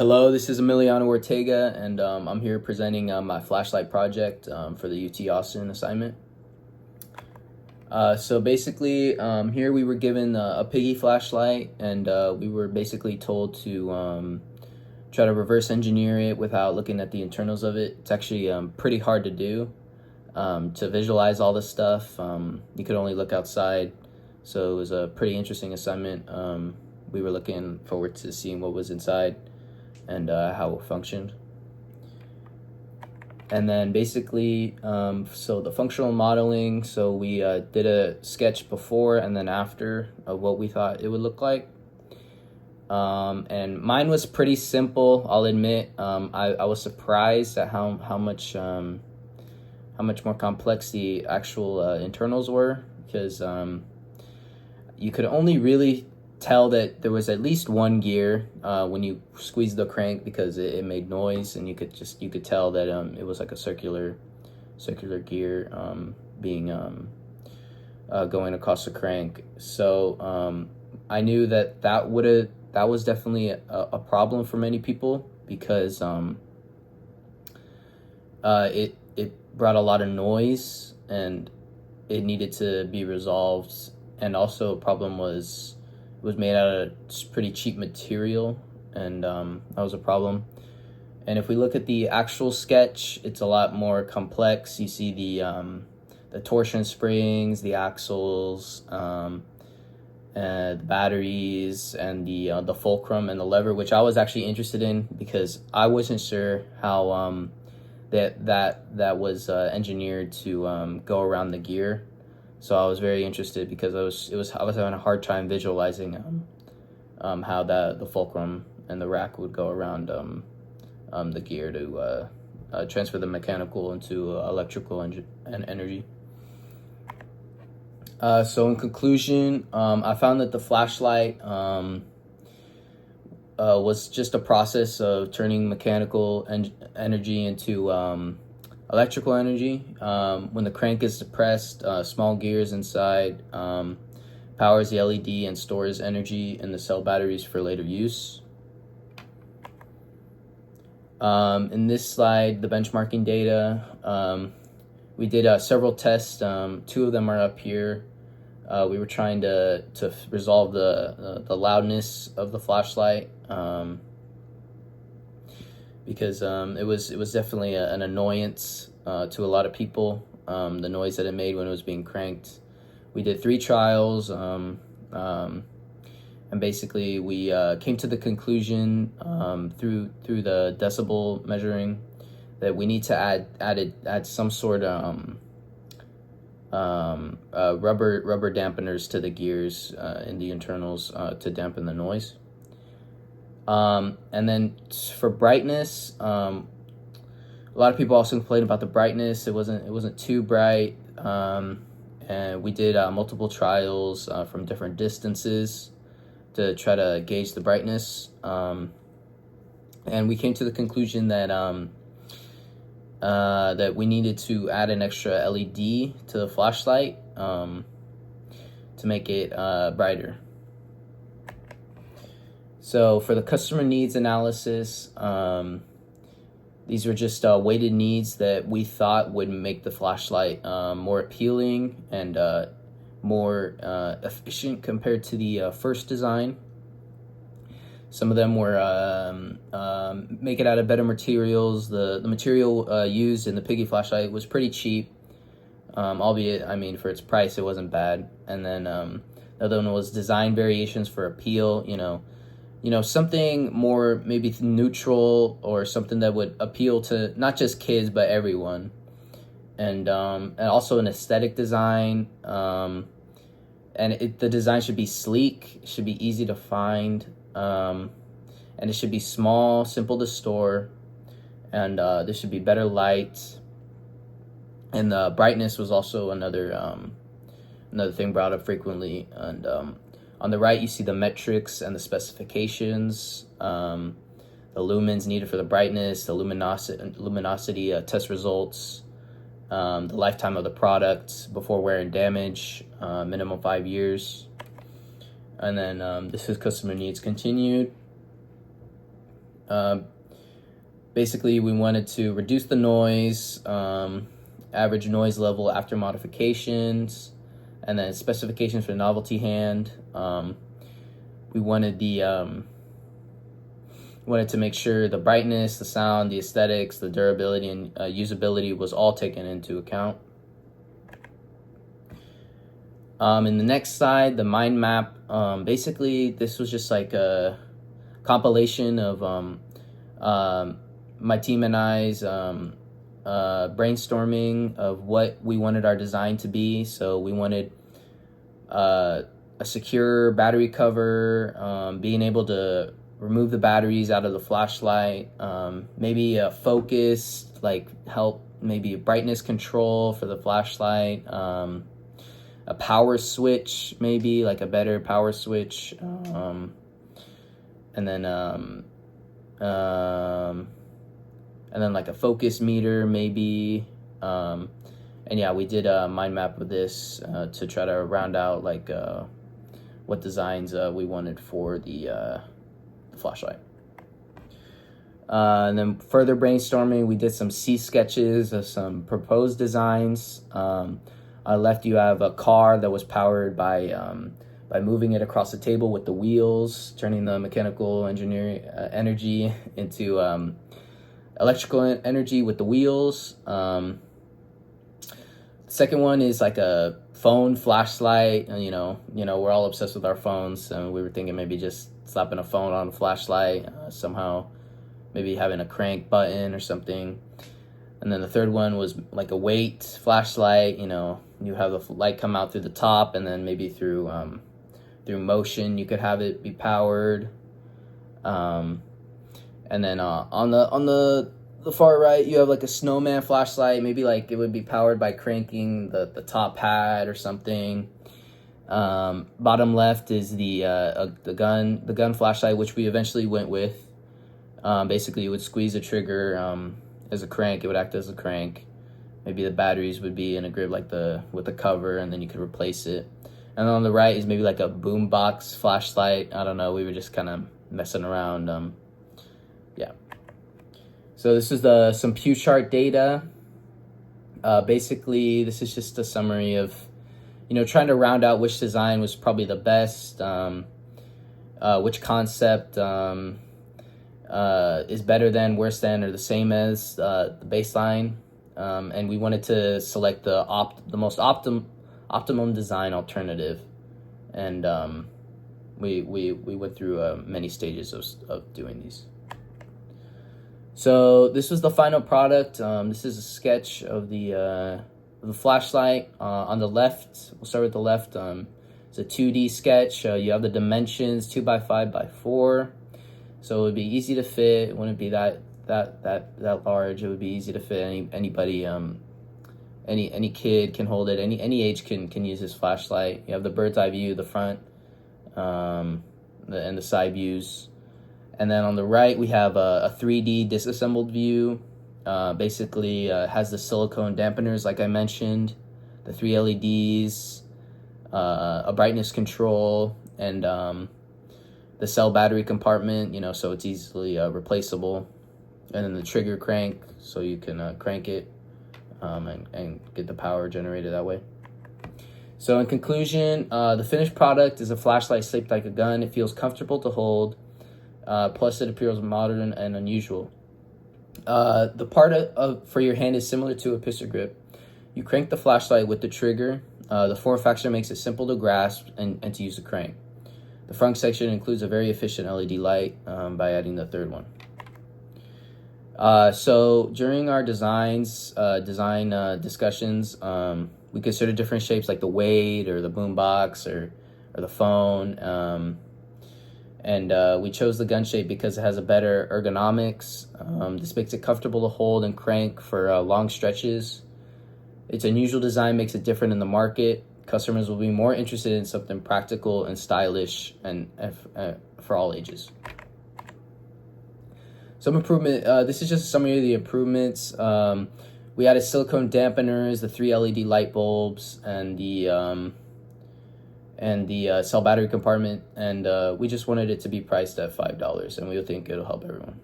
Hello, this is Emiliano Ortega, and I'm here presenting my flashlight project for the UT Austin assignment. So basically, here we were given a piggy flashlight, and we were basically told to try to reverse engineer it without looking at the internals of it. It's actually pretty hard to do, to visualize all this stuff. You could only look outside, so it was a pretty interesting assignment. We were looking forward to seeing what was inside and how it functioned. And then basically, so the functional modeling, so we did a sketch before and then after of what we thought it would look like. And mine was pretty simple, I'll admit. I was surprised at how much more complex the actual internals were, because you could only really tell that there was at least one gear when you squeezed the crank, because it made noise, and you could tell that it was like a circular gear being going across the crank. So I knew that was definitely a problem for many people, because it brought a lot of noise and it needed to be resolved. And also a problem was it was made out of pretty cheap material, and that was a problem. And if we look at the actual sketch, it's a lot more complex. You see the torsion springs, the axles, and the batteries, and the fulcrum and the lever, which I was actually interested in because I wasn't sure how that was engineered to go around the gear. So I was very interested because I was having a hard time visualizing how the fulcrum and the rack would go around the gear to transfer the mechanical into electrical and energy. So in conclusion, I found that the flashlight was just a process of turning mechanical energy into electrical energy. When the crank is depressed, small gears inside powers the LED and stores energy in the cell batteries for later use. In this slide, the benchmarking data, we did several tests. Two of them are up here. We were trying to resolve the loudness of the flashlight, because it was definitely an annoyance to a lot of people, the noise that it made when it was being cranked. We did 3 trials, and basically we came to the conclusion through the decibel measuring that we need to add some sort of rubber dampeners to the gears in the internals to dampen the noise. And then for brightness, a lot of people also complained about the brightness. It wasn't too bright, and we did multiple trials from different distances to try to gauge the brightness, and we came to the conclusion that that we needed to add an extra LED to the flashlight to make it brighter. So for the customer needs analysis, these were just weighted needs that we thought would make the flashlight more appealing and more efficient compared to the first design. Some of them were make it out of better materials. The material used in the Piggy flashlight was pretty cheap, albeit, I mean, for its price, it wasn't bad. And then the other one was design variations for appeal. Something more maybe neutral, or something that would appeal to not just kids but everyone. And also an aesthetic design. And the design should be sleek, it should be easy to find, and it should be small, simple to store, and there should be better light. And the brightness was also another thing brought up frequently. And on the right, you see the metrics and the specifications, the lumens needed for the brightness, the luminosity test results, the lifetime of the product before wear and damage, minimum 5 years. And then this is customer needs continued. Basically, we wanted to reduce the noise, average noise level after modifications, and then specifications for novelty hand. We wanted to make sure the brightness, the sound, the aesthetics, the durability, and usability was all taken into account. In the next slide, the mind map. Basically, this was just like a compilation of my team and I's brainstorming of what we wanted our design to be. So we wanted a secure battery cover, being able to remove the batteries out of the flashlight, maybe a focus, like help, maybe a brightness control for the flashlight, a power switch, maybe like a better power switch, and then like a focus meter, maybe. And yeah, we did a mind map with this to try to round out like what designs we wanted for the flashlight. And then further brainstorming, we did some sketches of some proposed designs. On the left, you have a car that was powered by moving it across the table with the wheels, turning the mechanical engineering energy into electrical energy with the wheels. The second one is like a phone flashlight. You know, we're all obsessed with our phones, and we were thinking maybe just slapping a phone on a flashlight somehow, maybe having a crank button or something. And then the third one was like a weight flashlight. You know, you have the light come out through the top, and then maybe through motion you could have it be powered. And then on the far right, you have like a snowman flashlight. Maybe like it would be powered by cranking the top pad or something. Bottom left is the gun flashlight, which we eventually went with. Basically, you would squeeze the trigger as a crank. It would act as a crank. Maybe the batteries would be in a grip like with the cover, and then you could replace it. And on the right is maybe like a boombox flashlight. I don't know. We were just kind of messing around. Yeah. So this is some PewChart data. Basically, this is just a summary of, trying to round out which design was probably the best, which concept is better than, worse than, or the same as the baseline. And we wanted to select the most optimum design alternative. And we went through many stages of doing these. So this was the final product. This is a sketch of the flashlight. On the left, we'll start with the left. It's a 2D sketch. You have the dimensions 2x5x4, so it would be easy to fit. It wouldn't be that large. It would be easy to fit anybody. Any kid can hold it. Any age can use this flashlight. You have the bird's eye view, the front, and the side views. And then on the right, we have a 3D disassembled view. Basically, has the silicone dampeners, like I mentioned, the 3 LEDs, a brightness control, and the cell battery compartment, so it's easily replaceable. And then the trigger crank, so you can crank it and get the power generated that way. So in conclusion, the finished product is a flashlight shaped like a gun. It feels comfortable to hold. Plus, it appears modern and unusual. The part for your hand is similar to a pistol grip. You crank the flashlight with the trigger. The form factor makes it simple to grasp and to use the crank. The front section includes a very efficient LED light by adding the third one. So during our design discussions, we considered different shapes like the weight or the boombox or the phone. And we chose the gun shape because it has a better ergonomics. This makes it comfortable to hold and crank for long stretches. Its unusual design makes it different in the market. Customers will be more interested in something practical and stylish and for all ages. Some improvement. This is just a summary of the improvements. We added silicone dampeners, the 3 LED light bulbs, and the cell battery compartment, and we just wanted it to be priced at $5, and we think it'll help everyone.